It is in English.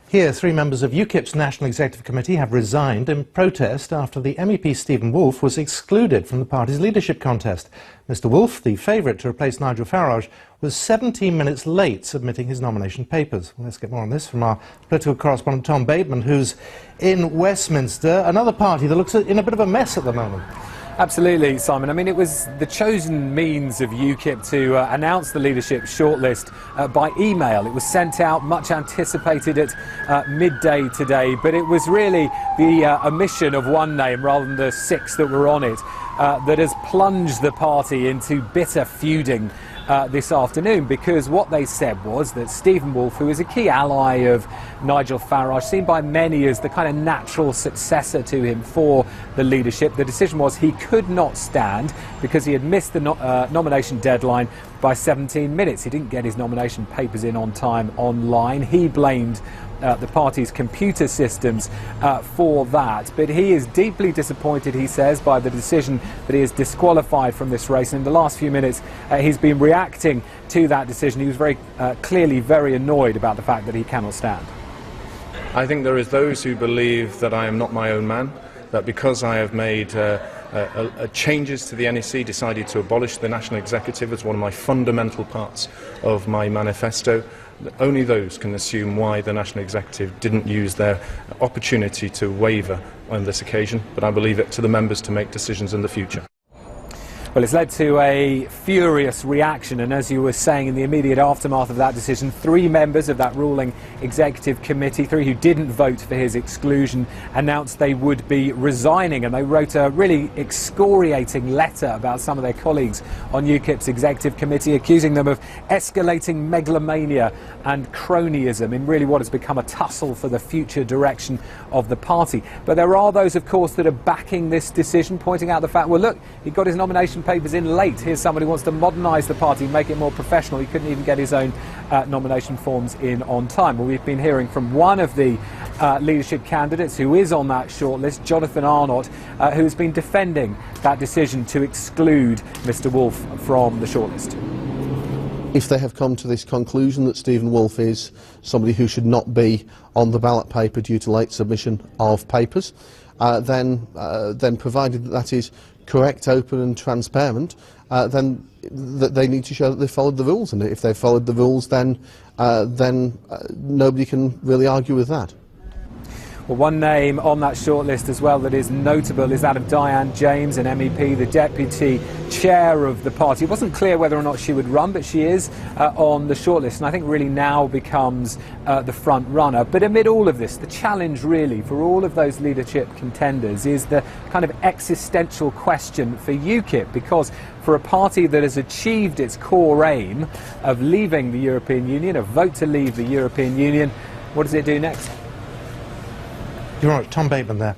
Here, three members of UKIP's National Executive Committee have resigned in protest after the MEP Stephen Woolfe was excluded from the party's leadership contest. Mr Woolfe, the favourite to replace Nigel Farage, was 17 minutes late submitting his nomination papers. Well, let's get more on this from our political correspondent Tom Bateman, who's in Westminster, another party that looks in a bit of a mess at the moment. Absolutely, Simon. I mean, it was the chosen means of UKIP to announce the leadership shortlist by email. It was sent out, much anticipated at midday today, but it was really the omission of one name rather than the six that were on it that has plunged the party into bitter feuding this afternoon, because what they said was that Stephen Woolfe, who is a key ally of Nigel Farage, seen by many as the kind of natural successor to him for the leadership, the decision was he could not stand because he had missed the nomination deadline by 17 minutes. He didn't get his nomination papers in on time online. He blamed the party's computer systems for that. But he is deeply disappointed, he says, by the decision that he is disqualified from this race. And in the last few minutes, he's been reacting to that decision. He was very clearly very annoyed about the fact that he cannot stand. I think there is those who believe that I am not my own man, that because I have made changes to the NEC, decided to abolish the National Executive as one of my fundamental parts of my manifesto, only those can assume why the National Executive didn't use their opportunity to waver on this occasion, but I believe it to the members to make decisions in the future. Well, it's led to a furious reaction, and as you were saying, in the immediate aftermath of that decision, three members of that ruling executive committee, three who didn't vote for his exclusion, announced they would be resigning, and they wrote a really excoriating letter about some of their colleagues on UKIP's executive committee, accusing them of escalating megalomania and cronyism in really what has become a tussle for the future direction of the party. But there are those, of course, that are backing this decision, pointing out the fact, well, look, he got his nomination papers in late. Here's somebody who wants to modernise the party, make it more professional. He couldn't even get his own nomination forms in on time. Well, we've been hearing from one of the leadership candidates who is on that shortlist, Jonathan Arnott, who's been defending that decision to exclude Mr Woolfe from the shortlist. If they have come to this conclusion that Stephen Woolfe is somebody who should not be on the ballot paper due to late submission of papers, then provided that is correct, open and transparent, then they need to show that they've followed the rules, and if they've followed the rules, then nobody can really argue with that. Well, one name on that shortlist as well that is notable is that of Diane James, an MEP, the deputy chair of the party. It wasn't clear whether or not she would run, but she is on the shortlist, and I think really now becomes the front runner. But amid all of this, the challenge really for all of those leadership contenders is the kind of existential question for UKIP, because for a party that has achieved its core aim of leaving the European Union, a vote to leave the European Union, what does it do next? You're right, Tom Bateman there.